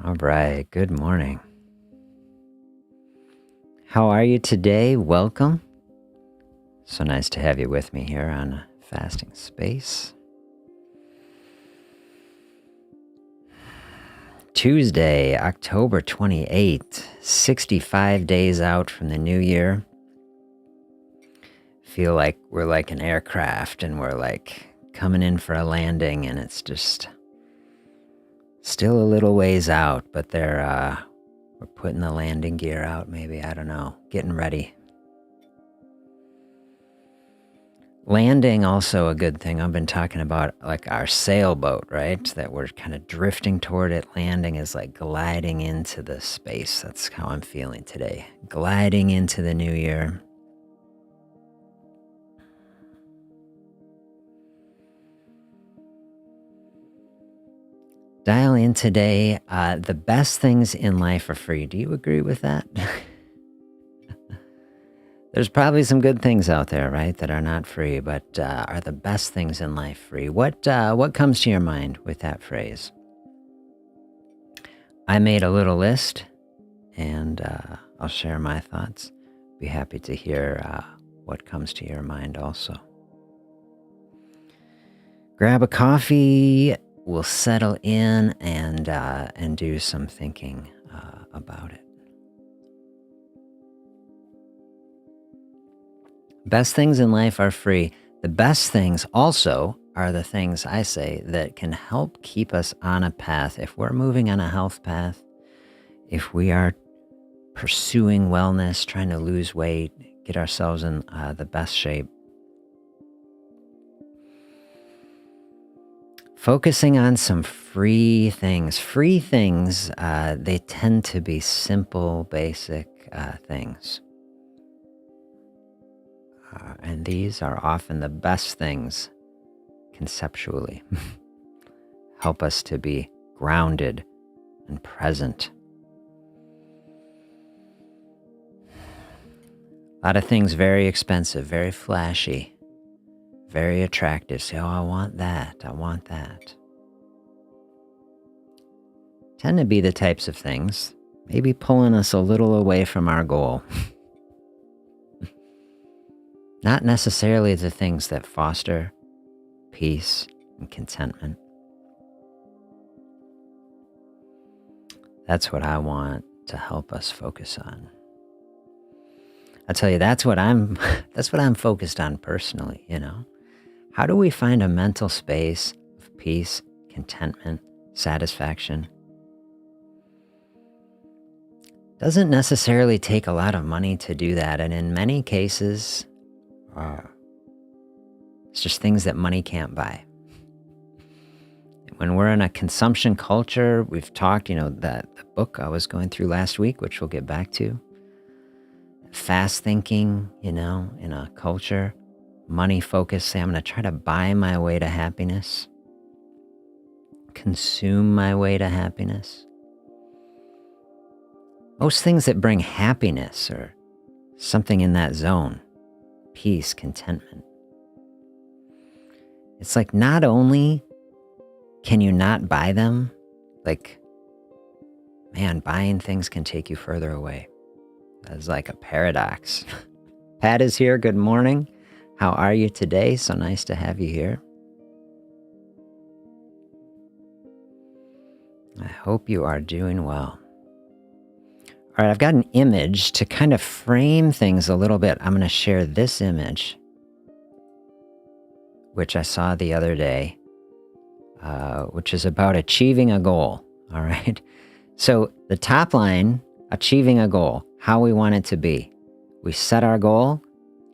All right, good morning. How are you today? Welcome. So nice to have you with me here on Fasting Space. Tuesday, October 28th, 65 days out from the new year. Feel like we're like an aircraft and we're like coming in for a landing, and it's just still a little ways out, but we're putting the landing gear out, maybe, I don't know, getting ready. Landing, also a good thing. I've been talking about like our sailboat, right? That we're kind of drifting toward it. Landing is like gliding into the space. That's how I'm feeling today. Gliding into the new year. Dial in today. The best things in life are free. Do you agree with that? There's probably some good things out there, right, that are not free, but are the best things in life free? What comes to your mind with that phrase? I made a little list, and I'll share my thoughts. Be happy to hear what comes to your mind also. Grab a coffee. We'll settle in and do some thinking about it. Best things in life are free. The best things also are the things, I say, that can help keep us on a path. If we're moving on a health path, if we are pursuing wellness, trying to lose weight, get ourselves in the best shape, focusing on some free things. Free things, they tend to be simple, basic things. And these are often the best things conceptually. Help us to be grounded and present. A lot of things very expensive, very flashy, very attractive. Say, oh, I want that. Tend to be the types of things, maybe pulling us a little away from our goal. Not necessarily the things that foster peace and contentment. That's what I want to help us focus on. I tell you, that's what I'm focused on personally, you know. How do we find a mental space of peace, contentment, satisfaction? Doesn't necessarily take a lot of money to do that, and in many cases, it's just things that money can't buy. When we're in a consumption culture, we've talked, that the book I was going through last week, which we'll get back to, fast thinking, in a culture, money focus, say I'm going to try to buy my way to happiness, consume my way to happiness. Most things that bring happiness or something in that zone, peace, contentment. It's like not only can you not buy them, like, man, buying things can take you further away. That's like a paradox. Pat is here. Good morning. How are you today? So nice to have you here. I hope you are doing well. All right, I've got an image to kind of frame things a little bit. I'm going to share this image, which I saw the other day, which is about achieving a goal. All right. So the top line, achieving a goal, how we want it to be. We set our goal,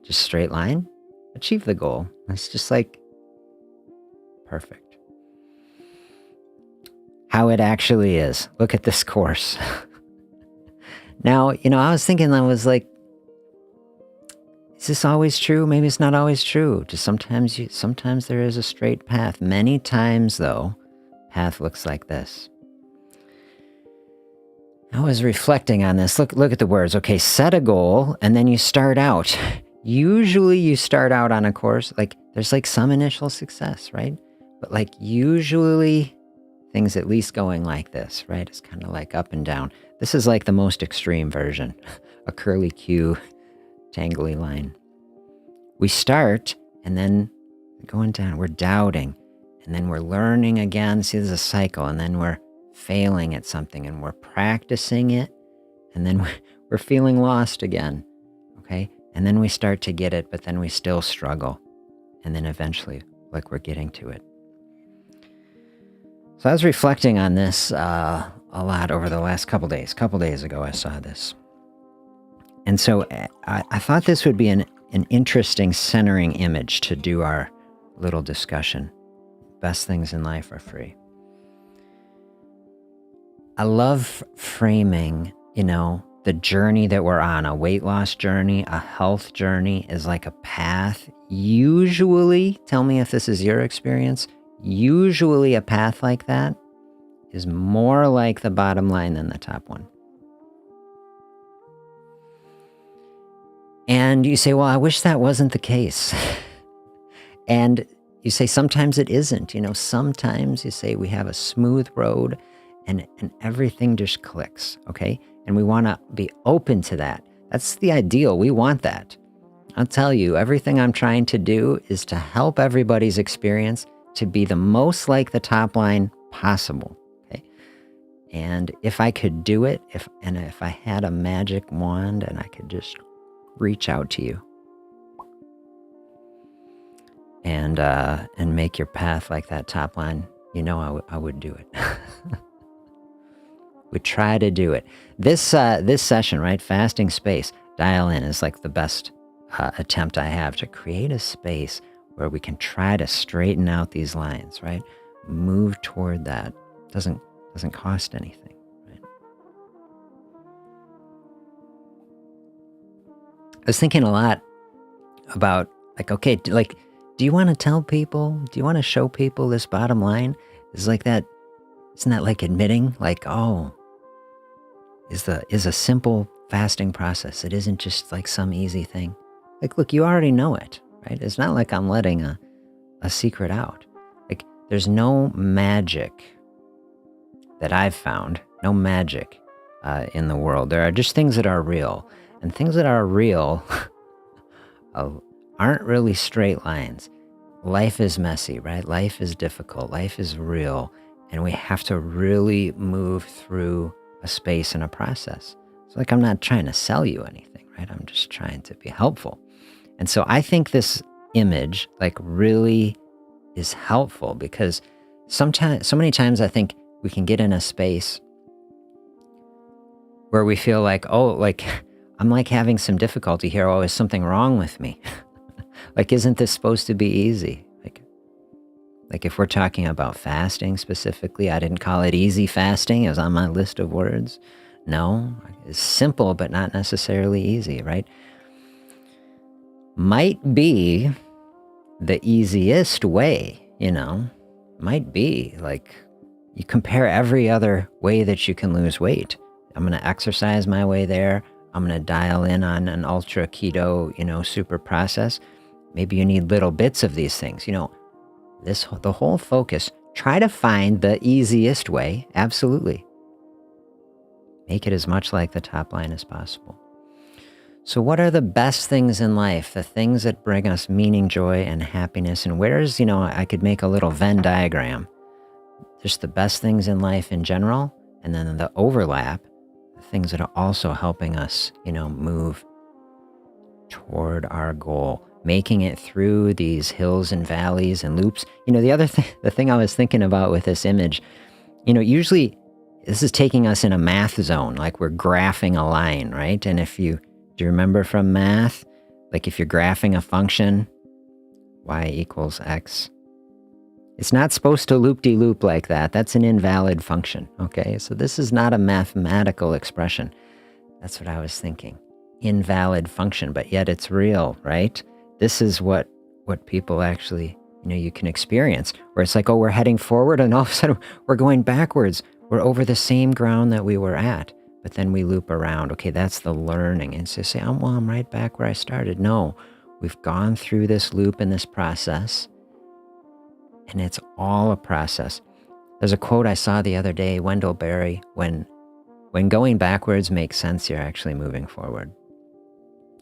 just straight line, achieve the goal. It's just like perfect. How it actually is. Look at this course. Now, I was thinking, I was like, is this always true? Maybe it's not always true. Just sometimes there is a straight path. Many times, though, path looks like this. I was reflecting on this. Look at the words. Okay, set a goal, and then you start out. Usually you start out on a course, like there's like some initial success, right? But like usually things at least going like this, right? It's kind of like up and down. This is like the most extreme version, a curly Q, tangly line. We start and then going down, we're doubting, and then we're learning again. See, there's a cycle, and then we're failing at something and we're practicing it, and then we're feeling lost again, okay? And then we start to get it, but then we still struggle. And then eventually, like, we're getting to it. So I was reflecting on this a lot over the last couple days. A couple days ago, I saw this. And so I thought this would be an interesting centering image to do our little discussion. Best things in life are free. I love framing, the journey that we're on, a weight loss journey, a health journey, is like a path. Usually, tell me if this is your experience, usually a path like that is more like the bottom line than the top one. And you say, well, I wish that wasn't the case. And you say, sometimes it isn't. Sometimes you say we have a smooth road and everything just clicks, okay? And we want to be open to that. That's the ideal. We want that. I'll tell you, everything I'm trying to do is to help everybody's experience to be the most like the top line possible, okay? And if I could do it, if I had a magic wand and I could just reach out to you and make your path like that top line, I would do it. We try to do it. This session, right? Fasting space, dial in, is like the best attempt I have to create a space where we can try to straighten out these lines, right? Move toward that. Doesn't cost anything, right? I was thinking a lot about, okay, do you want to tell people? Do you want to show people this bottom line? Is like that. Isn't that like admitting, is a simple fasting process? It isn't just like some easy thing. Look, you already know it, right? It's not like I'm letting a secret out. There's no magic that I've found, no magic in the world. There are just things that are real. And things that are real aren't really straight lines. Life is messy, right? Life is difficult. Life is real. And we have to really move through a space and a process. So I'm not trying to sell you anything, right? I'm just trying to be helpful. And so I think this image really is helpful because so many times I think we can get in a space where we feel I'm having some difficulty here. Oh, is something wrong with me? Isn't this supposed to be easy? If we're talking about fasting specifically, I didn't call it easy fasting. It was on my list of words. No, it's simple, but not necessarily easy, right? Might be the easiest way, might be you compare every other way that you can lose weight. I'm going to exercise my way there. I'm going to dial in on an ultra keto, super process. Maybe you need little bits of these things, the whole focus, try to find the easiest way. Absolutely. Make it as much like the top line as possible. So what are the best things in life? The things that bring us meaning, joy, and happiness? And where's, I could make a little Venn diagram. Just the best things in life in general, and then the overlap, the things that are also helping us, move toward our goal, making it through these hills and valleys and loops. The thing I was thinking about with this image, usually this is taking us in a math zone, we're graphing a line, right? And do you remember from math, if you're graphing a function, y equals x, it's not supposed to loop-de-loop like that. That's an invalid function, okay? So this is not a mathematical expression. That's what I was thinking. Invalid function, but yet it's real, right? This is what people actually, you can experience, where it's oh, we're heading forward and all of a sudden we're going backwards. We're over the same ground that we were at, but then we loop around. Okay, that's the learning. And so say, I'm right back where I started. No, we've gone through this loop and this process, and it's all a process. There's a quote I saw the other day, Wendell Berry, when going backwards makes sense, you're actually moving forward.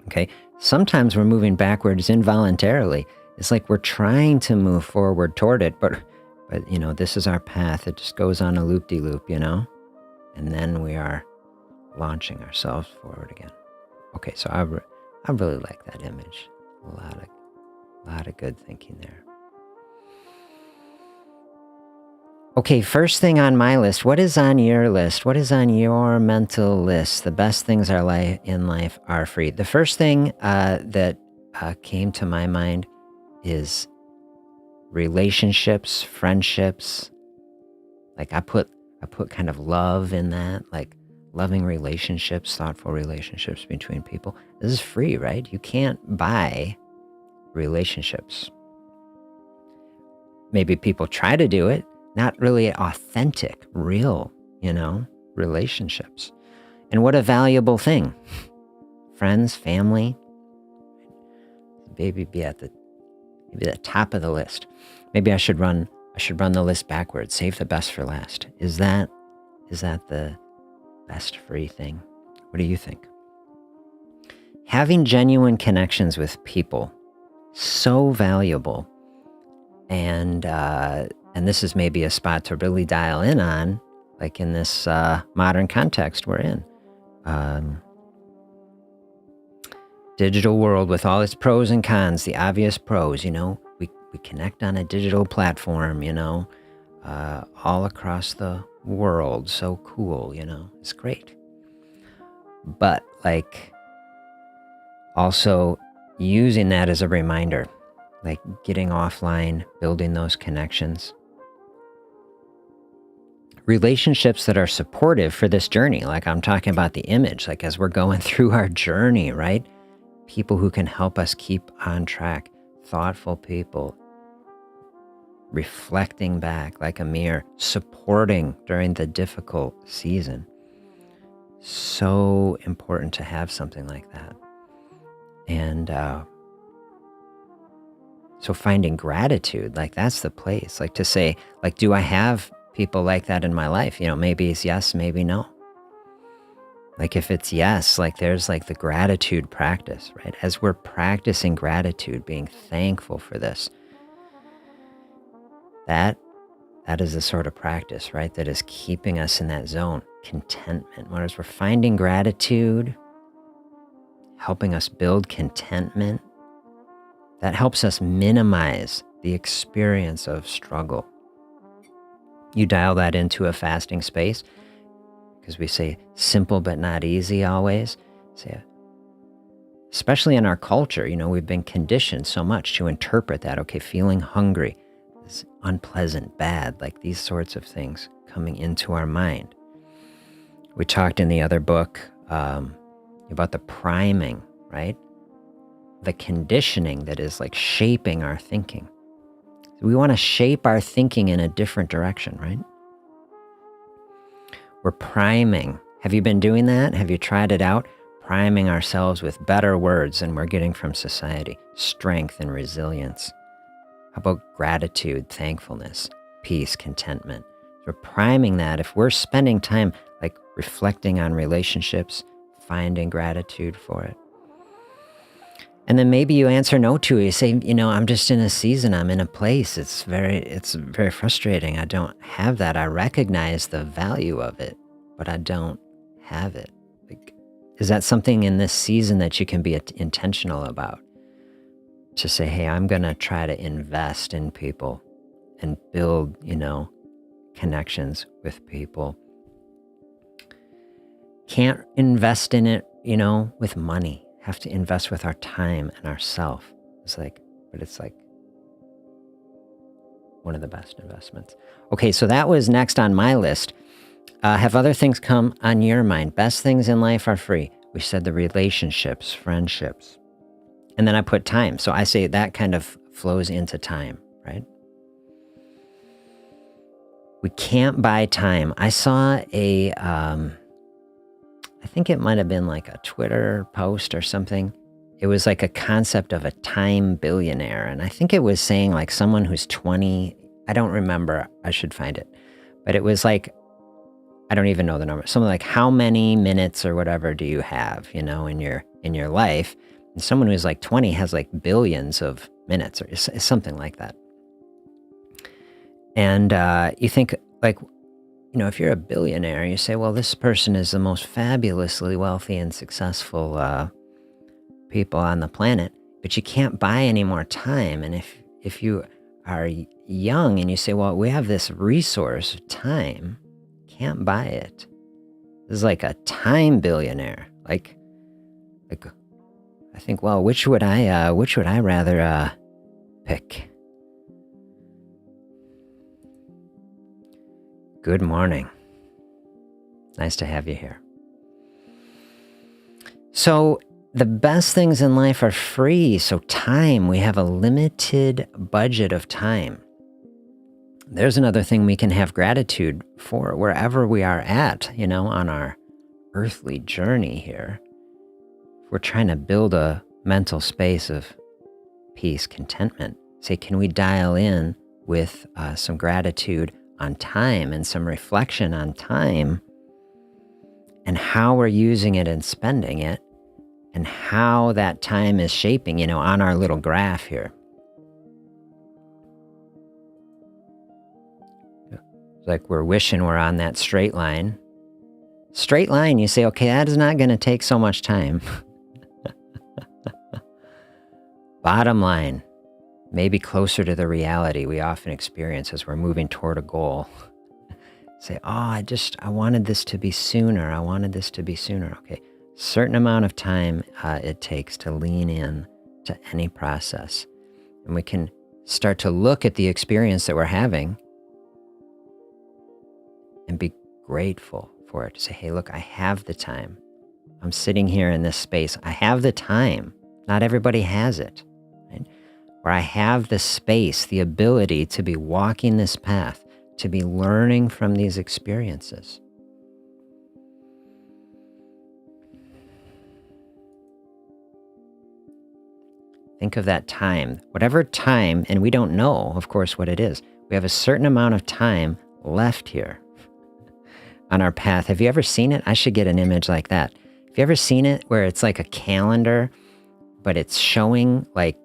Okay? Sometimes we're moving backwards involuntarily. It's like we're trying to move forward toward it, but this is our path. It just goes on a loop-de-loop, and then we are launching ourselves forward again. Okay, so I really like that image. A lot of good thinking there. Okay, first thing on my list. What is on your list? What is on your mental list? The best things in life are free. The first thing that came to my mind is relationships, friendships. Like I put kind of love in that, like loving relationships, thoughtful relationships between people. This is free, right? You can't buy relationships. Maybe people try to do it, not really authentic, real, relationships. And what a valuable thing. Friends, family, maybe be at the top of the list. Maybe I should run the list backwards. Save the best for last. Is that the best free thing? What do you think? Having genuine connections with people, so valuable. And this is maybe a spot to really dial in on, like in this modern context we're in. Digital world with all its pros and cons, the obvious pros, we connect on a digital platform, all across the world. So cool, it's great. But also using that as a reminder, like getting offline, building those connections. Relationships that are supportive for this journey, like I'm talking about the image, like as we're going through our journey, right? People who can help us keep on track, thoughtful people, reflecting back like a mirror, supporting during the difficult season. So important to have something like that. And so finding gratitude, like that's the place, like to say, like, do I have people like that in my life? Maybe it's yes, maybe no. Like if it's yes, like there's like the gratitude practice, right? As we're practicing gratitude, being thankful for this, that is the sort of practice, right? That is keeping us in that zone, contentment. Whereas we're finding gratitude, helping us build contentment, that helps us minimize the experience of struggle. You dial that into a fasting space, because we say simple but not easy always. Especially in our culture, we've been conditioned so much to interpret that, okay, feeling hungry is unpleasant, bad, like these sorts of things coming into our mind. We talked in the other book about the priming, right? The conditioning that is like shaping our thinking. We want to shape our thinking in a different direction, right? We're priming. Have you been doing that? Have you tried it out? Priming ourselves with better words than we're getting from society. Strength and resilience. How about gratitude, thankfulness, peace, contentment? We're priming that. If we're spending time like reflecting on relationships, finding gratitude for it. And then maybe you answer no to it. You say, I'm just in a season, I'm in a place. It's very frustrating. I don't have that. I recognize the value of it, but I don't have it. Like, is that something in this season that you can be intentional about? To say, hey, I'm going to try to invest in people and build, connections with people. Can't invest in it, with money. Have to invest with our time and ourself. It's like one of the best investments. Okay, so that was next on my list. Have other things come on your mind? Best things in life are free. We said the relationships, friendships. And then I put time. So I say that kind of flows into time, right? We can't buy time. I saw I think it might have been like a Twitter post or something. It was like a concept of a time billionaire. And I think it was saying like someone who's 20, I don't remember, I should find it. but it was like, I don't even know the number. Something like, how many minutes or whatever do you have, in your life? And someone who's like 20 has like billions of minutes, or it's something like that. And you think like, if you're a billionaire, you say, well, this person is the most fabulously wealthy and successful people on the planet, but you can't buy any more time. And if you are young and you say, well, we have this resource, time, can't buy it. This is like a time billionaire. Like I think, well, which would I rather pick? Good morning. Nice to have you here. So the best things in life are free. So time, we have a limited budget of time. There's another thing we can have gratitude for wherever we are at, on our earthly journey here. We're trying to build a mental space of peace, contentment. Say, can we dial in with some gratitude on time and some reflection on time and how we're using it and spending it and how that time is shaping, on our little graph here. It's like we're wishing we're on that straight line. Straight line, you say, okay, that is not going to take so much time. Bottom line, maybe closer to the reality we often experience as we're moving toward a goal. Say, I wanted this to be sooner. I wanted this to be sooner. Okay, certain amount of time it takes to lean in to any process. And we can start to look at the experience that we're having and be grateful for it. To say, hey, look, I have the time. I'm sitting here in this space. I have the time. Not everybody has it. Right? Where I have the space, the ability to be walking this path, to be learning from these experiences. Think of that time, whatever time, and we don't know, of course, what it is. We have a certain amount of time left here on our path. Have you ever seen it? I should get an image like that. Have you ever seen it where it's like a calendar, but it's showing like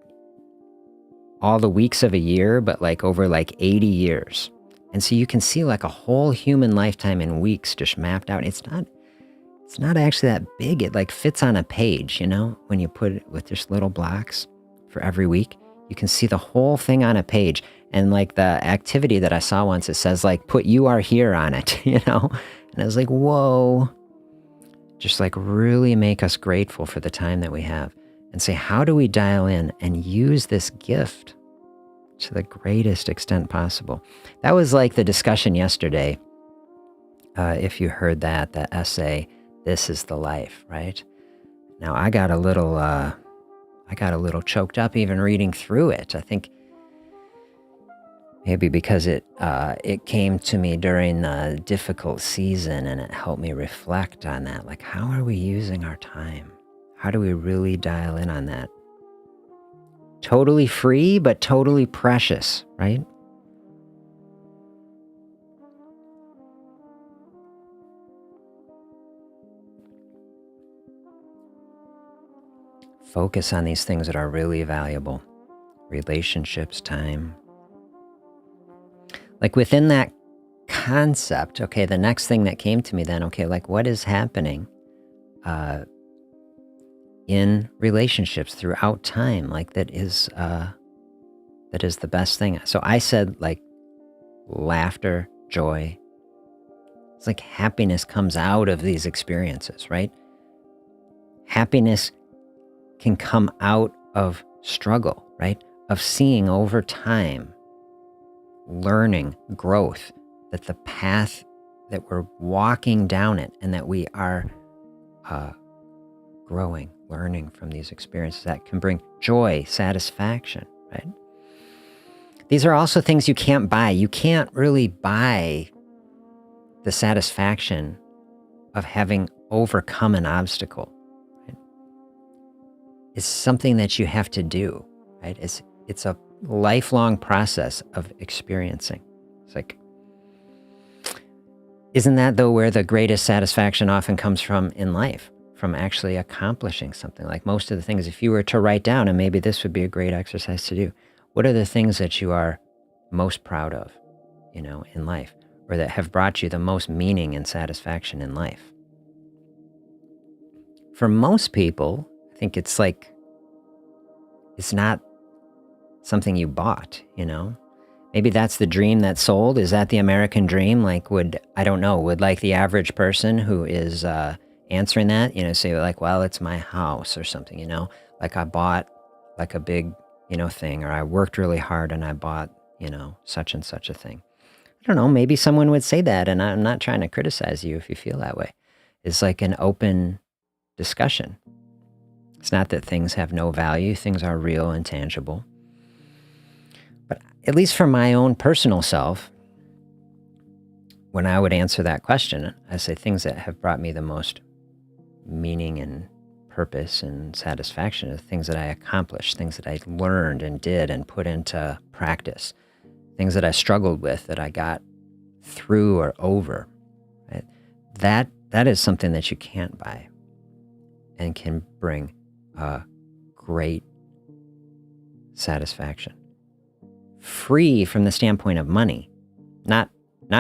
all the weeks of a year, but like over like 80 years. And so you can see like a whole human lifetime in weeks just mapped out. It's not actually that big. It like fits on a page, when you put it with just little blocks for every week, you can see the whole thing on a page. And like the activity that I saw once, it says like, put "you are here" on it, And I was like, whoa, just like really make us grateful for the time that we have and say, how do we dial in and use this gift to the greatest extent possible? That was like the discussion yesterday. If you heard that essay, "This is the Life," right? Now I got a little choked up even reading through it. I think maybe because it came to me during a difficult season and it helped me reflect on that. Like, how are we using our time? How do we really dial in on that? Totally free, but totally precious, right? Focus on these things that are really valuable. Relationships, time. Like within that concept, okay, the next thing that came to me then, okay, like what is happening in relationships throughout time? Like that is the best thing. So I said like laughter, joy. It's like happiness comes out of these experiences, right? Happiness can come out of struggle, right? Of seeing over time, learning, growth, that the path that we're walking down it and that we are growing, learning from these experiences that can bring joy, satisfaction, right? These are also things you can't buy. You can't really buy the satisfaction of having overcome an obstacle. Right? It's something that you have to do, right? It's a lifelong process of experiencing. It's like, Isn't that, though, where the greatest satisfaction often comes from in life? From actually accomplishing something. Like most of the things, if you were to write down, and maybe this would be a great exercise to do, what are the things that you are most proud of, in life, or that have brought you the most meaning and satisfaction in life? For most people, I think it's not something you bought, Maybe that's the dream that's sold. Is that the American dream? Would the average person who is answering that, say well, it's my house or something, I bought a big, thing, or I worked really hard and I bought, such and such a thing. I don't know, maybe someone would say that, and I'm not trying to criticize you if you feel that way. It's like an open discussion. It's not that things have no value. Things are real and tangible. But at least for my own personal self, when I would answer that question, I say things that have brought me the most meaning and purpose and satisfaction are things that I accomplished, things that I learned and did and put into practice, things that I struggled with that I got through or over. Right? That is something that you can't buy and can bring a great satisfaction. Free from the standpoint of money, not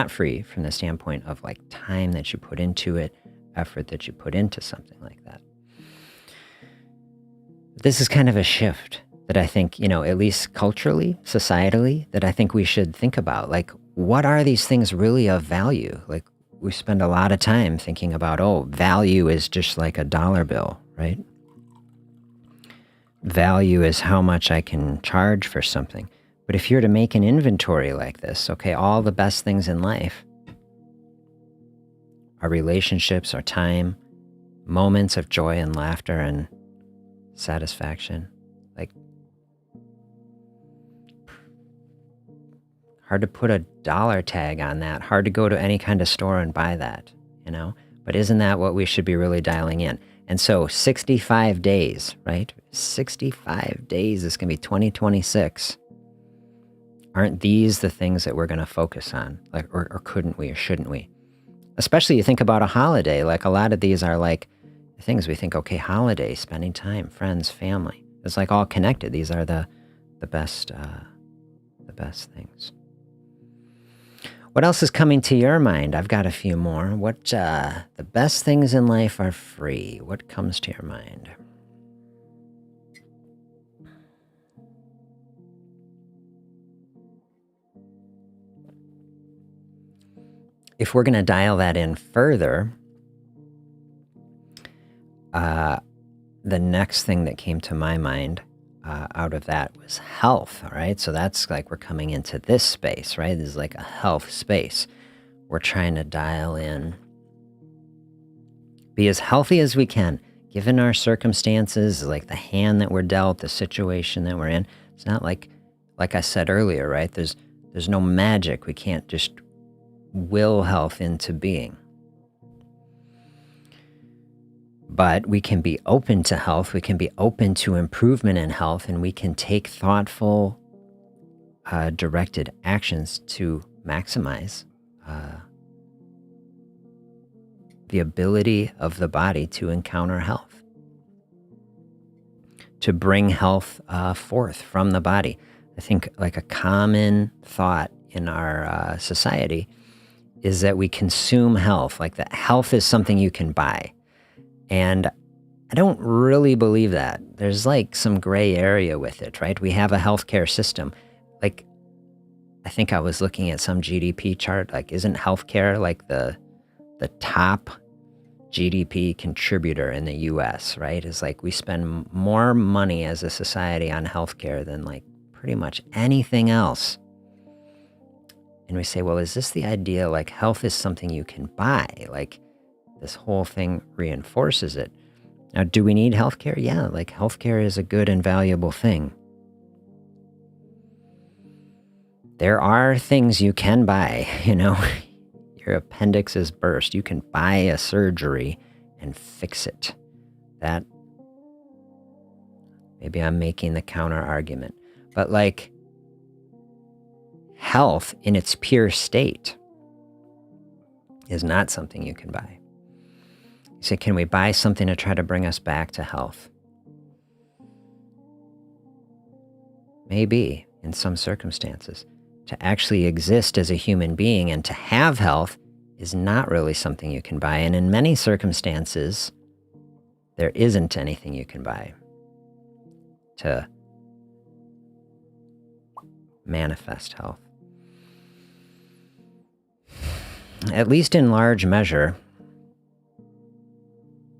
free from the standpoint of time that you put into it, effort that you put into something like that. This is kind of a shift that I think, at least culturally, societally, that I think we should think about. What are these things really of value? We spend a lot of time thinking about, value is just like a dollar bill, right? Value is how much I can charge for something. But if you're to make an inventory like this, all the best things in life, our relationships, our time, moments of joy and laughter and satisfaction, hard to put a dollar tag on that, hard to go to any kind of store and buy that, But isn't that what we should be really dialing in? And so 65 days, right? 65 days, this can be 2026. Aren't these the things that we're going to focus on? Or couldn't we, or shouldn't we? Especially you think about a holiday, a lot of these are things we think, holiday, spending time, friends, family. It's all connected. These are the best things. What else is coming to your mind? I've got a few more. The best things in life are free. What comes to your mind? If we're going to dial that in further, the next thing that came to my mind out of that was health, all right? So that's we're coming into this space, right? This is a health space. We're trying to dial in, be as healthy as we can, given our circumstances, the hand that we're dealt, the situation that we're in. It's not like I said earlier, right? There's no magic. We can't just will health into being. But we can be open to health, we can be open to improvement in health, and we can take thoughtful, directed actions to maximize the ability of the body to encounter health, to bring health forth from the body. I think a common thought in our society is that we consume health, that health is something you can buy. And I don't really believe that. There's some gray area with it, right? We have a healthcare system. I think I was looking at some GDP chart. Isn't healthcare the top GDP contributor in the US, right? It's we spend more money as a society on healthcare than pretty much anything else. And we say, well, is this the idea health is something you can buy? This whole thing reinforces it. Now, do we need healthcare? Yeah, healthcare is a good and valuable thing. There are things you can buy, Your appendix is burst. You can buy a surgery and fix it. That, maybe I'm making the counter argument. But health in its pure state, is not something you can buy. You say, can we buy something to try to bring us back to health? Maybe in some circumstances. To actually exist as a human being and to have health is not really something you can buy. And in many circumstances, there isn't anything you can buy to manifest health. At least in large measure,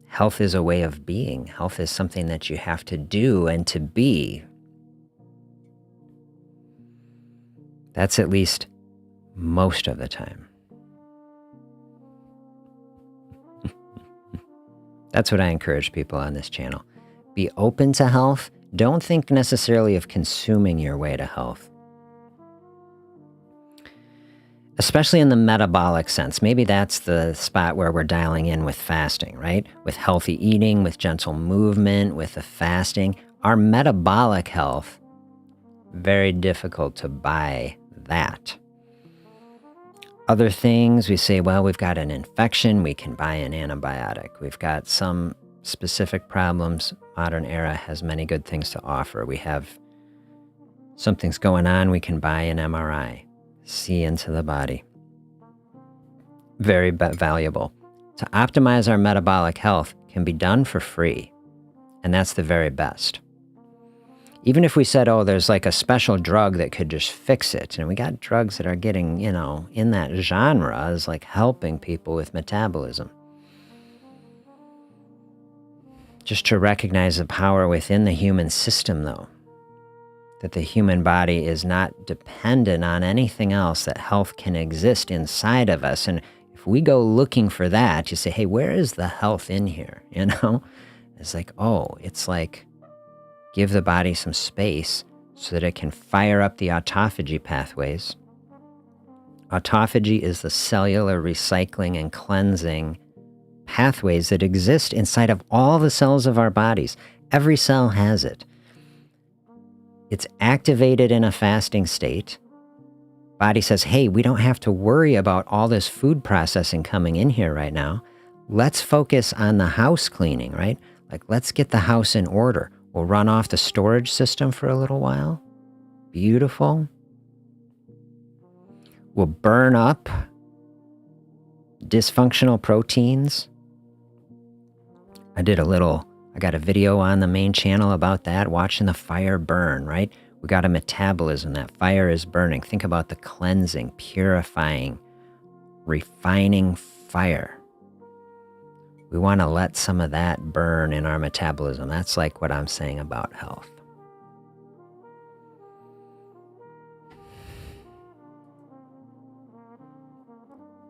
health is a way of being. Health is something that you have to do and to be. That's at least most of the time. That's what I encourage people on this channel. Be open to health. Don't think necessarily of consuming your way to health. Especially in the metabolic sense. Maybe that's the spot where we're dialing in with fasting, right? With healthy eating, with gentle movement, with the fasting. Our metabolic health, very difficult to buy that. Other things, we say, well, we've got an infection, we can buy an antibiotic. We've got some specific problems. Modern era has many good things to offer. We have something's going on, we can buy an MRI. See into the body. Very valuable. To optimize our metabolic health can be done for free, and that's the very best. Even if we said, oh, there's like a special drug that could just fix it, and we got drugs that are getting, in that genre as like helping people with metabolism. Just to recognize the power within the human system, though. That the human body is not dependent on anything else, that health can exist inside of us. And if we go looking for that, you say, hey, where is the health in here? It's like, it's like give the body some space so that it can fire up the autophagy pathways. Autophagy is the cellular recycling and cleansing pathways that exist inside of all the cells of our bodies. Every cell has it. It's activated in a fasting state. Body says, hey, we don't have to worry about all this food processing coming in here right now. Let's focus on the house cleaning, right? Like, let's get the house in order. We'll run off the storage system for a little while. Beautiful. We'll burn up dysfunctional proteins. I got a video on the main channel about that, watching the fire burn, right? We got a metabolism, that fire is burning. Think about the cleansing, purifying, refining fire. We want to let some of that burn in our metabolism. That's like what I'm saying about health.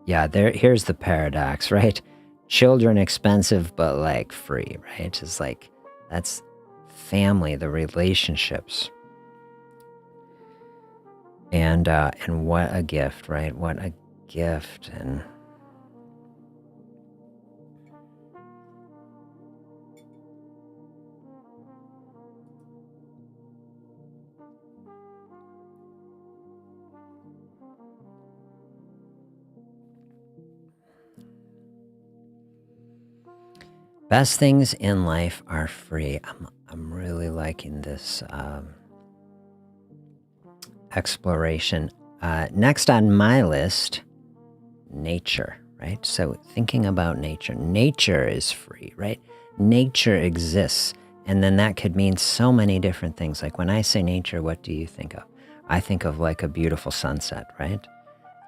Yeah, here's the paradox, right? Children expensive, but like free, right? It's like, that's family, the relationships. And what a gift, right? What a gift. And best things in life are free. I'm really liking this exploration. Next on my list, nature, right? So thinking about nature. Nature is free, right? Nature exists. And then that could mean so many different things. Like when I say nature, what do you think of? I think of like a beautiful sunset, right?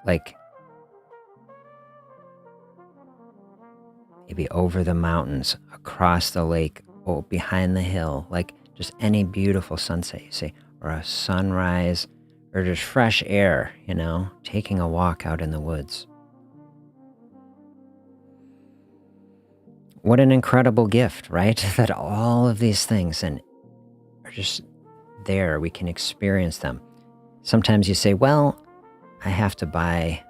Like maybe over the mountains, across the lake, or behind the hill, like just any beautiful sunset, you say, or a sunrise, or just fresh air, taking a walk out in the woods. What an incredible gift, right? That all of these things are just there. We can experience them. Sometimes you say, well, I have to buy,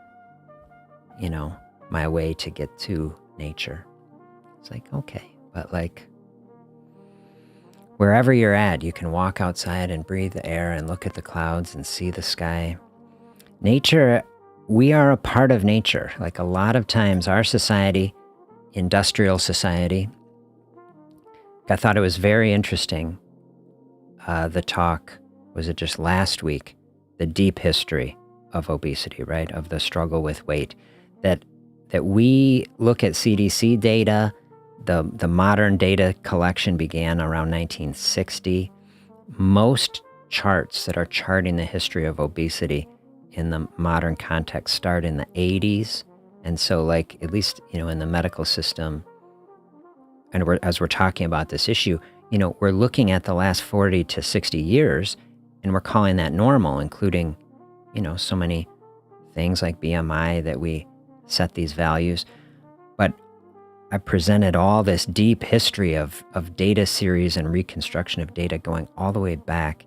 my way to get to nature. It's like, okay, but like wherever you're at, you can walk outside and breathe the air and look at the clouds and see the sky. Nature we are a part of nature. Like a lot of times our society, industrial society, I thought it was very interesting. The talk, was it just last week? The deep history of obesity, right? Of the struggle with weight. That we look at CDC data, the modern data collection began around 1960. Most charts that are charting the history of obesity in the modern context start in the 80s. And so like, at least, in the medical system, and as we're talking about this issue, we're looking at the last 40 to 60 years and we're calling that normal, including, so many things like BMI that we set these values. But I presented all this deep history of data series and reconstruction of data going all the way back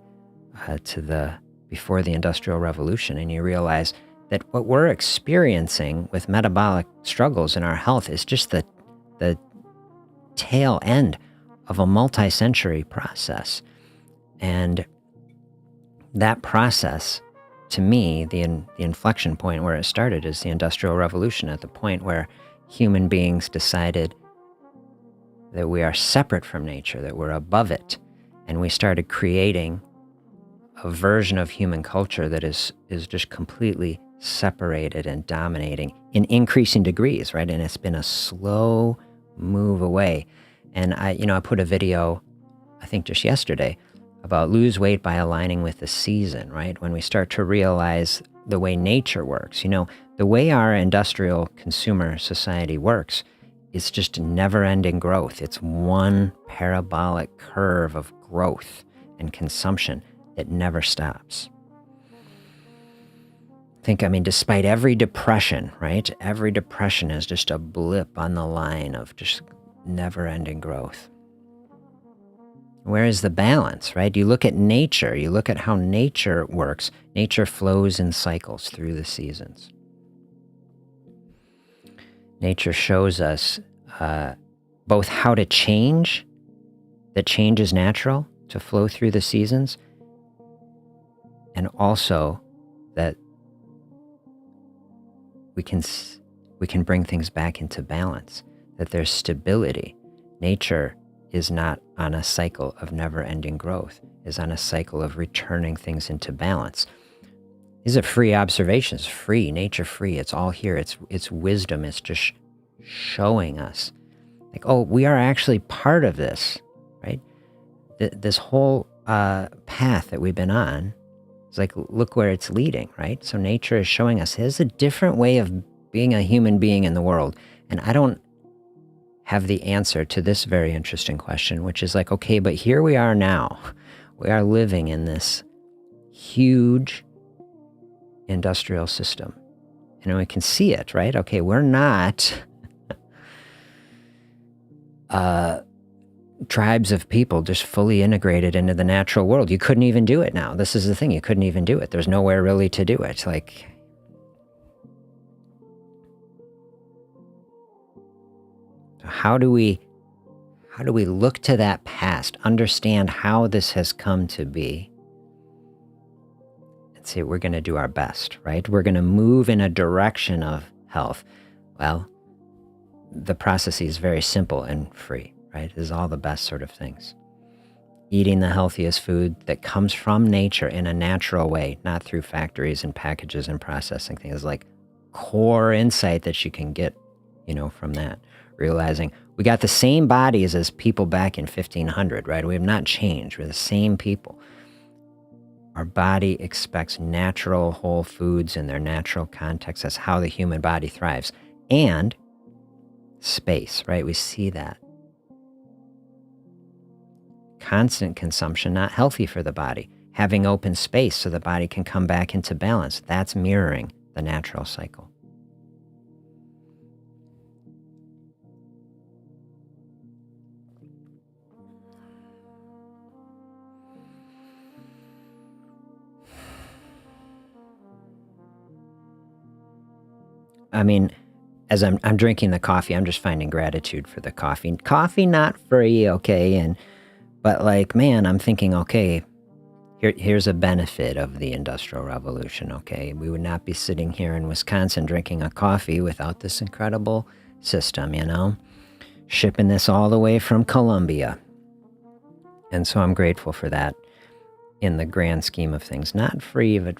to before the Industrial Revolution. And you realize that what we're experiencing with metabolic struggles in our health is just the tail end of a multi-century process. And that process, to me, the inflection point where it started is the Industrial Revolution, at the point where human beings decided that we are separate from nature, that we're above it. And we started creating a version of human culture that is just completely separated and dominating in increasing degrees, right? And it's been a slow move away. And I put a video, I think just yesterday, about lose weight by aligning with the season, right? When we start to realize the way nature works, the way our industrial consumer society works, it's just never-ending growth. It's one parabolic curve of growth and consumption that never stops. Despite every depression, right? Every depression is just a blip on the line of just never-ending growth. Where is the balance, right? You look at nature, you look at how nature works. Nature flows in cycles through the seasons. Nature shows us both how to change, that change is natural to flow through the seasons, and also that we can bring things back into balance, that there's stability. Nature is not on a cycle of never-ending growth, is on a cycle of returning things into balance. These are free observations, free, nature free. It's all here. It's wisdom. It's just showing us, like, oh, we are actually part of this, right? This whole path that we've been on, it's like, look where it's leading, right? So nature is showing us there's a different way of being a human being in the world. And I don't have the answer to this very interesting question, which is like, okay, but here we are now. We are living in this huge industrial system. And we can see it, right? Okay, we're not tribes of people just fully integrated into the natural world. You couldn't even do it now. This is the thing. You couldn't even do it. There's nowhere really to do it. Like, how do we look to that past, understand how this has come to be, and say we're going to do our best, right? We're going to move in a direction of health. Well, the process is very simple and free, right? It is all the best sort of things. Eating the healthiest food that comes from nature in a natural way, not through factories and packages and processing things, like core insight that you can get, from that. Realizing we got the same bodies as people back in 1500, right? We have not changed. We're the same people. Our body expects natural whole foods in their natural context. That's how the human body thrives. And space, right? We see that. Constant consumption, not healthy for the body. Having open space so the body can come back into balance. That's mirroring the natural cycle. As I'm drinking the coffee, I'm just finding gratitude for the coffee. Coffee not free, okay, but like, man, I'm thinking, okay, Here's a benefit of the Industrial Revolution, okay? We would not be sitting here in Wisconsin drinking a coffee without this incredible system, shipping this all the way from Colombia. And so I'm grateful for that in the grand scheme of things. Not free, but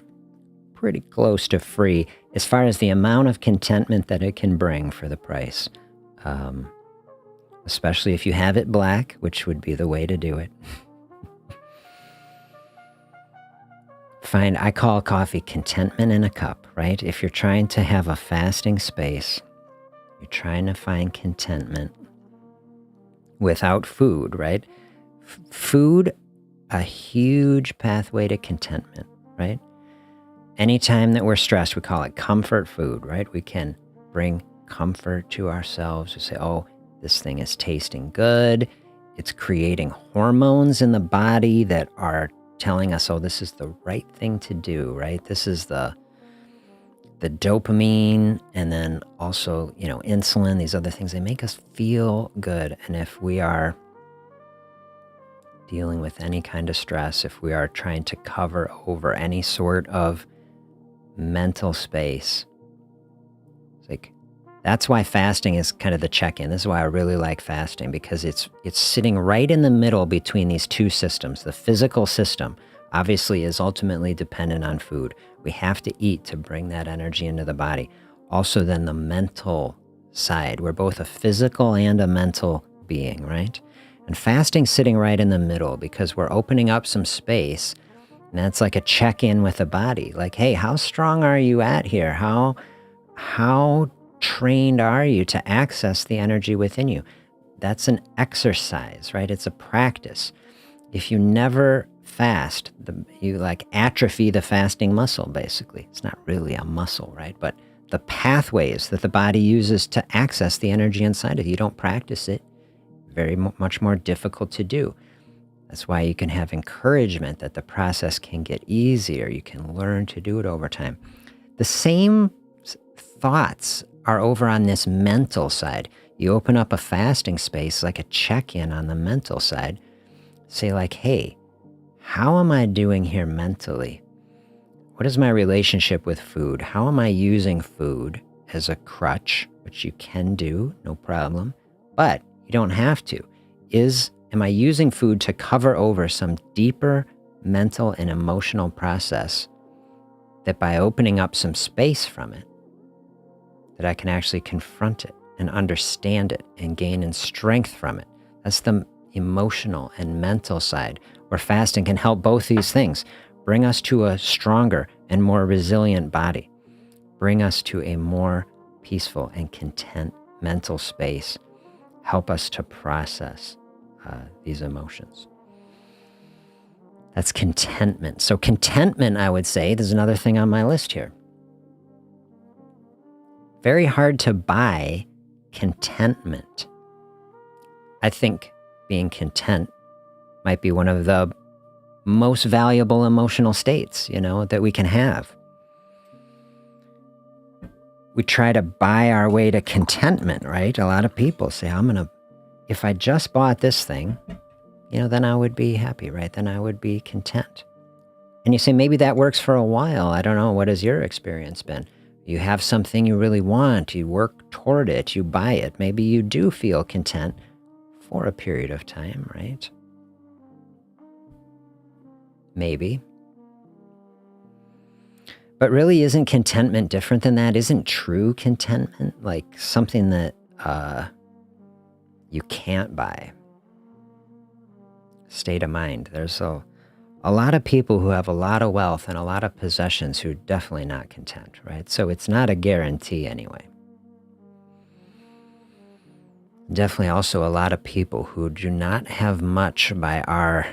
pretty close to free as far as the amount of contentment that it can bring for the price. Especially if you have it black, which would be the way to do it. I call coffee contentment in a cup, right? If you're trying to have a fasting space, you're trying to find contentment without food, right? Food, a huge pathway to contentment, right? Anytime that we're stressed, we call it comfort food, right? We can bring comfort to ourselves. We say, oh, this thing is tasting good. It's creating hormones in the body that are telling us, oh, this is the right thing to do, right? This is the dopamine, and then also, insulin, these other things, they make us feel good. And if we are dealing with any kind of stress, if we are trying to cover over any sort of mental space, it's like, that's why fasting is kind of the check-in. This is why I really like fasting, because it's sitting right in the middle between these two systems. The physical system obviously is ultimately dependent on food. We have to eat to bring that energy into the body. Also then the mental side. We're both a physical and a mental being, right? And fasting's sitting right in the middle because we're opening up some space, and that's like a check-in with the body. Like, hey, how strong are you at here? How trained are you to access the energy within you? That's an exercise, right? It's a practice. If you never fast, you atrophy the fasting muscle, basically. It's not really a muscle, right? But the pathways that the body uses to access the energy inside of you, don't practice it, very much more difficult to do. That's why you can have encouragement that the process can get easier. You can learn to do it over time. The same thoughts are over on this mental side. You open up a fasting space, like a check-in on the mental side. Say hey, how am I doing here mentally? What is my relationship with food? How am I using food as a crutch, which you can do, no problem, but you don't have to. Am I using food to cover over some deeper mental and emotional process that by opening up some space from it, that I can actually confront it and understand it and gain in strength from it? That's the emotional and mental side, where fasting can help both these things. Bring us to a stronger and more resilient body. Bring us to a more peaceful and content mental space. Help us to process these emotions. That's contentment. So contentment, I would say, there's another thing on my list here. Very hard to buy contentment. I think being content might be one of the most valuable emotional states, that we can have. We try to buy our way to contentment, right? A lot of people say, if I just bought this thing, then I would be happy, right? Then I would be content. And you say, maybe that works for a while. I don't know. What has your experience been? You have something you really want, you work toward it, you buy it. Maybe you do feel content for a period of time, right? Maybe. But really, isn't contentment different than that? Isn't true contentment like something that you can't buy? State of mind. There's a lot of people who have a lot of wealth and a lot of possessions who are definitely not content, right? So it's not a guarantee anyway. Definitely also a lot of people who do not have much by our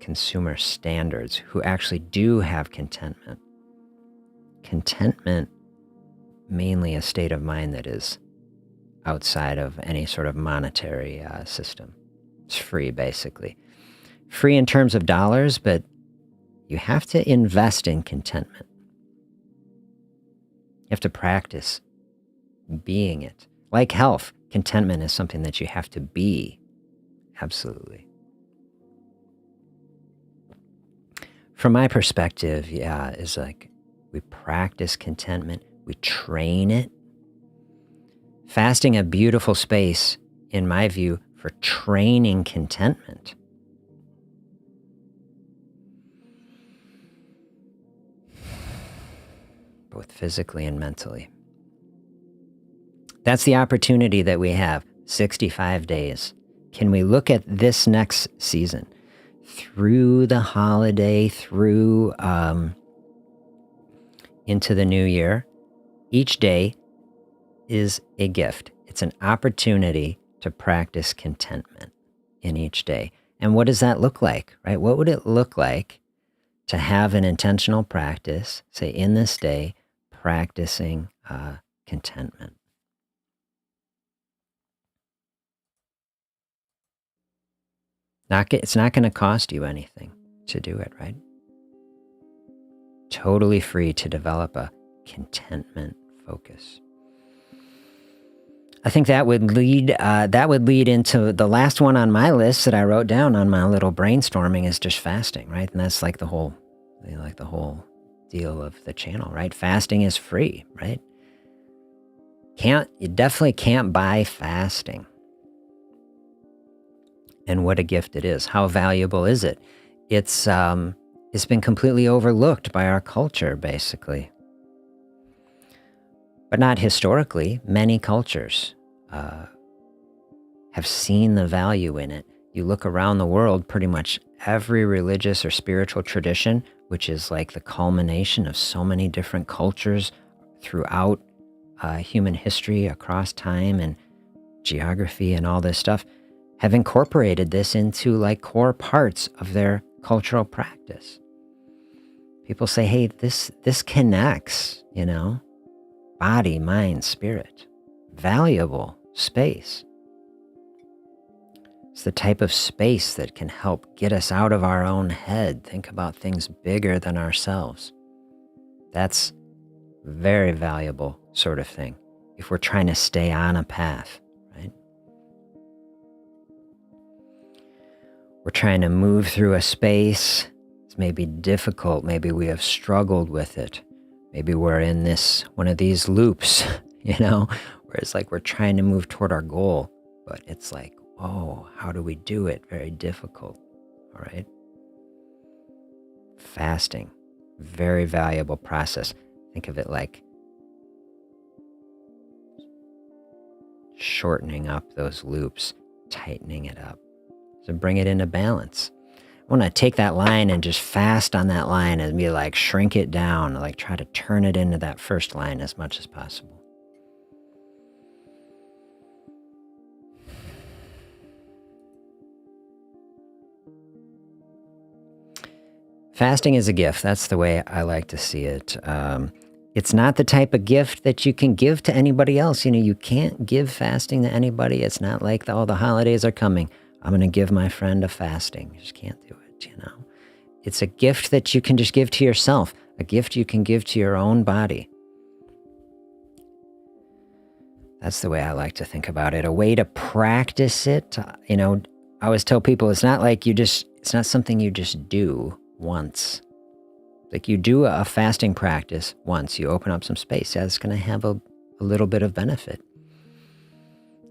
consumer standards who actually do have contentment. Contentment, mainly a state of mind that is outside of any sort of monetary system. It's free, basically. Free in terms of dollars, but you have to invest in contentment. You have to practice being it. Like health, contentment is something that you have to be. Absolutely. from my perspective, yeah, is like we practice contentment, we train it. Fasting a beautiful space, in my view, for training contentment. Both physically and mentally. That's the opportunity that we have, 65 days. Can we look at this next season through the holiday, through into the new year? Each day is a gift. It's an opportunity to practice contentment in each day. And what does that look like, right? What would it look like to have an intentional practice, say in this day, practicing contentment? It's not going to cost you anything to do it, right? Totally free to develop a contentment focus. I think that would lead into the last one on my list that I wrote down on my little brainstorming is just fasting, right? And that's like the whole deal of the channel, right? Fasting is free, right? You definitely can't buy fasting. And what a gift it is. How valuable is it? It's been completely overlooked by our culture, basically. But not historically. Many cultures have seen the value in it. You look around the world, pretty much every religious or spiritual tradition, which is like the culmination of so many different cultures throughout human history, across time and geography and all this stuff, have incorporated this into like core parts of their cultural practice. People say, hey, this connects, body, mind, spirit. Valuable space. It's the type of space that can help get us out of our own head, think about things bigger than ourselves. That's very valuable sort of thing if we're trying to stay on a path, right? We're trying to move through a space. It's maybe difficult. Maybe we have struggled with it. Maybe we're in one of these loops, where it's like we're trying to move toward our goal, but it's like, whoa, how do we do it? Very difficult, all right? Fasting, very valuable process. Think of it like shortening up those loops, tightening it up. So bring it into balance. I want to take that line and just fast on that line and be like, shrink it down, like try to turn it into that first line as much as possible. Fasting is a gift. That's the way I like to see it. It's not the type of gift that you can give to anybody else. You can't give fasting to anybody. It's not like, the holidays are coming. I'm going to give my friend a fasting. You just can't do it, It's a gift that you can just give to yourself, a gift you can give to your own body. That's the way I like to think about it. A way to practice it. I always tell people it's not something you just do once. Like you do a fasting practice once, you open up some space. Yeah, it's going to have a little bit of benefit.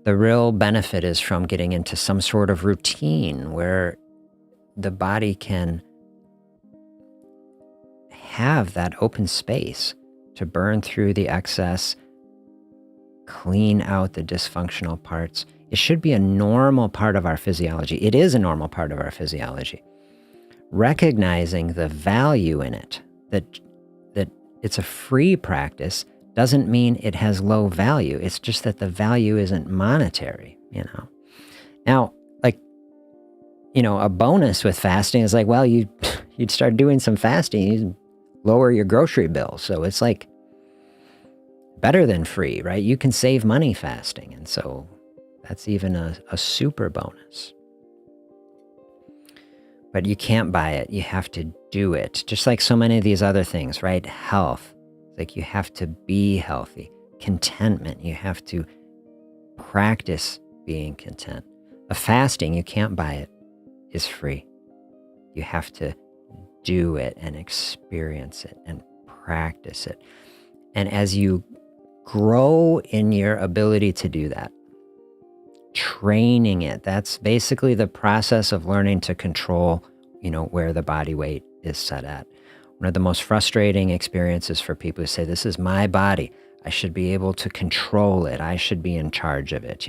The real benefit is from getting into some sort of routine where the body can have that open space to burn through the excess, clean out the dysfunctional parts. It should be a normal part of our physiology. It is a normal part of our physiology. Recognizing the value in it, that it's a free practice, doesn't mean it has low value. It's just that the value isn't monetary, Now, a bonus with fasting is like, well, you'd start doing some fasting, you'd lower your grocery bill. So it's like better than free, right? You can save money fasting. And so that's even a super bonus. But you can't buy it. You have to do it. Just like so many of these other things, right? Health. Like you have to be healthy. Contentment. You have to practice being content. A fasting, you can't buy it, is free. You have to do it and experience it and practice it. And as you grow in your ability to do that, training it, that's basically the process of learning to control, where the body weight is set at. One of the most frustrating experiences for people who say, this is my body. I should be able to control it. I should be in charge of it,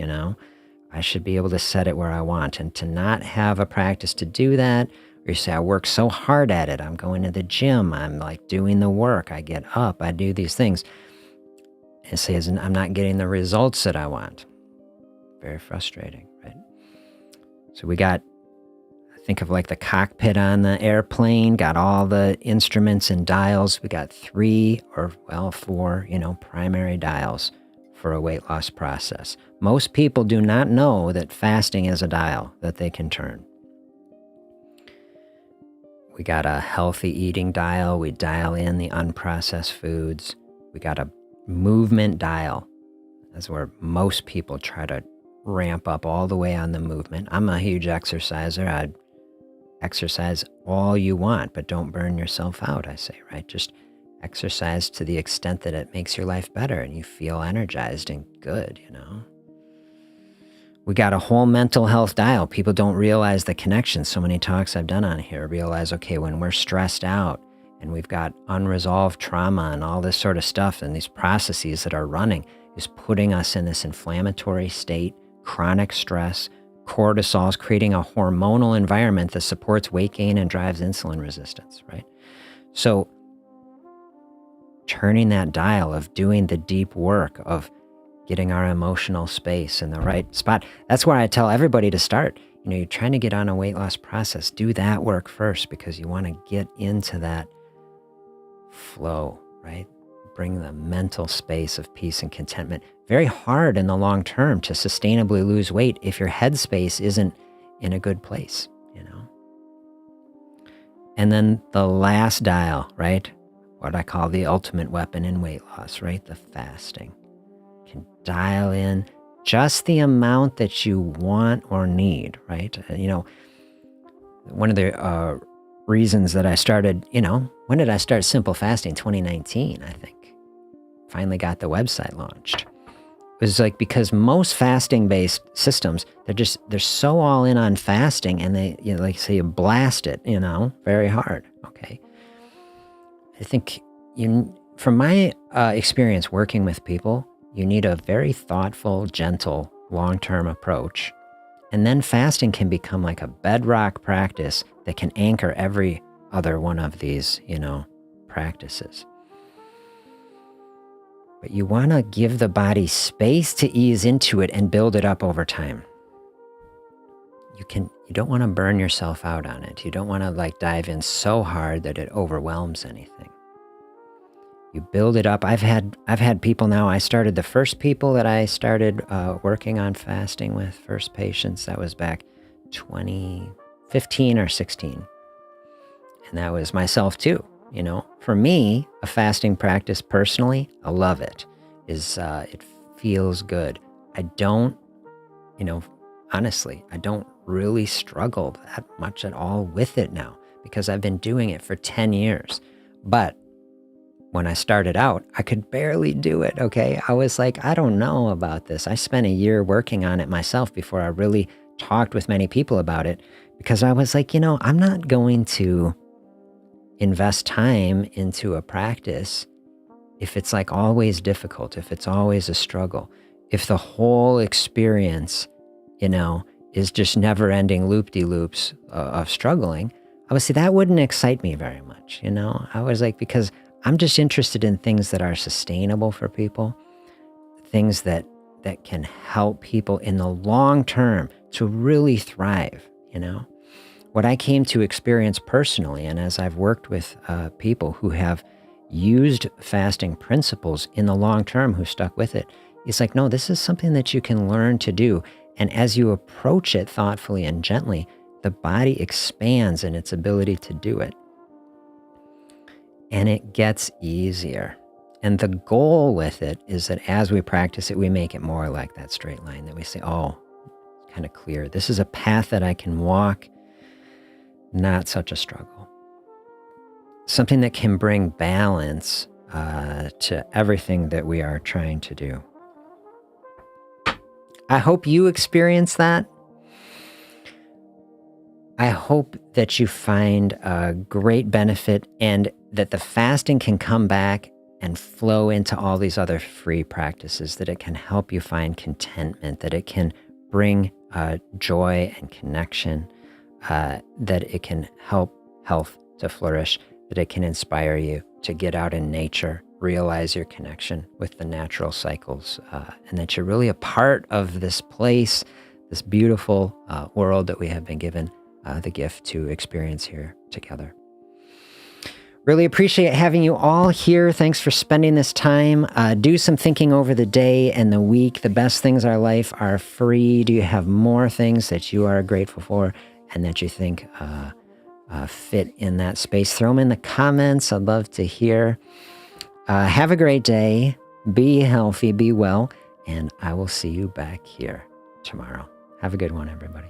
I should be able to set it where I want. And to not have a practice to do that, or you say, I work so hard at it. I'm going to the gym. I'm like doing the work. I get up. I do these things. And say, I'm not getting the results that I want. Very frustrating, right? So we got, think of like the cockpit on the airplane, got all the instruments and dials. We got 3 or 4, primary dials for a weight loss process. Most people do not know that fasting is a dial that they can turn. We got a healthy eating dial. We dial in the unprocessed foods. We got a movement dial. That's where most people try to ramp up all the way on the movement. I'm a huge exerciser. I'd exercise all you want, but don't burn yourself out, I say, right? Just exercise to the extent that it makes your life better and you feel energized and good, We got a whole mental health dial. People don't realize the connection. So many talks I've done on here realize, okay, when we're stressed out and we've got unresolved trauma and all this sort of stuff and these processes that are running is putting us in this inflammatory state, chronic stress, cortisol is creating a hormonal environment that supports weight gain and drives insulin resistance, right? So turning that dial of doing the deep work of getting our emotional space in the right spot. That's where I tell everybody to start. You're trying to get on a weight loss process. Do that work first because you want to get into that flow, right? Bring the mental space of peace and contentment. Very hard in the long term to sustainably lose weight if your headspace isn't in a good place, And then the last dial, right? What I call the ultimate weapon in weight loss, right? The fasting. You can dial in just the amount that you want or need, right? One of the reasons that I started, when did I start simple fasting? 2019, I think. Finally got the website launched. It was like because most fasting-based systems, they're so all in on fasting and they, like say you blast it, very hard, okay? I think from my experience working with people, you need a very thoughtful, gentle, long-term approach. And then fasting can become like a bedrock practice that can anchor every other one of these, practices. But you want to give the body space to ease into it and build it up over time. You don't want to burn yourself out on it. You don't want to dive in so hard that it overwhelms anything. You build it up. I've had people now. I started the first people that I started working on fasting with, first patients. That was back 2015 or 16, and that was myself too. For me, a fasting practice personally, I love it. It feels good. I don't, honestly, I don't really struggle that much at all with it now because I've been doing it for 10 years. But when I started out, I could barely do it, okay? I was like, I don't know about this. I spent a year working on it myself before I really talked with many people about it because I was like, I'm not going to invest time into a practice if it's always difficult, if it's always a struggle, if the whole experience, is just never-ending loop-de-loops of struggling. Obviously, that wouldn't excite me very much, I was like, because I'm just interested in things that are sustainable for people, things that can help people in the long term to really thrive, What I came to experience personally, and as I've worked with people who have used fasting principles in the long term who stuck with it, it's like, no, this is something that you can learn to do. And as you approach it thoughtfully and gently, the body expands in its ability to do it. And it gets easier. And the goal with it is that as we practice it, we make it more like that straight line, that we say, oh, it's kind of clear. This is a path that I can walk, not such a struggle. something that can bring balance to everything that we are trying to do. I hope you experience that. I hope that you find a great benefit and that the fasting can come back and flow into all these other free practices, that it can help you find contentment, that it can bring joy and connection, that it can help health to flourish, that it can inspire you to get out in nature, realize your connection with the natural cycles, and that you're really a part of this place, this beautiful world that we have been given the gift to experience here together. Really appreciate having you all here. Thanks for spending this time. Do some thinking over the day and the week. The best things in our life are free. Do you have more things that you are grateful for and that you think fit in that space? Throw them in the comments. I'd love to hear. Have a great day. Be healthy, be well, and I will see you back here tomorrow. Have a good one, everybody.